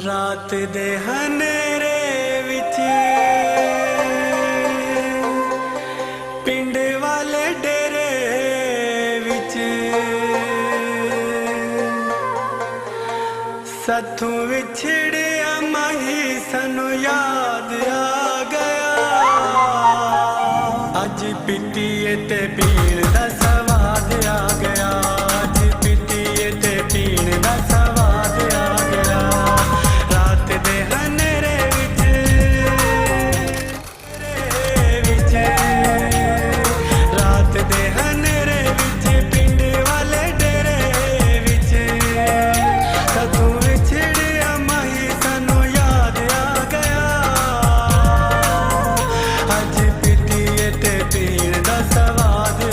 रात दे हनेरे विच पिंड वाले डेरे विच साथों विछड़िया माही सानू याद आ गया। अज पीतीए ते पीण दा स्वाद आ गया। अज पीतीए ते पीण दा स्वाद आ गया। रात दे हनेरे विच रात दे हनेरे विच पिंड वाले डेरे विच साथों विछड़िया माही सानू याद आ गया। अज पीतीए ते पीण दा स्वाद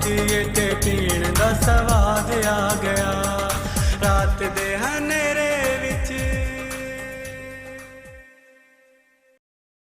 ਪੀਤੀਏ ਤੇ ਪੀਣ ਦਾ ਸਵਾਦ ਆ ਗਿਆ। ਰਾਤ ਦੇ ਹਨੇਰੇ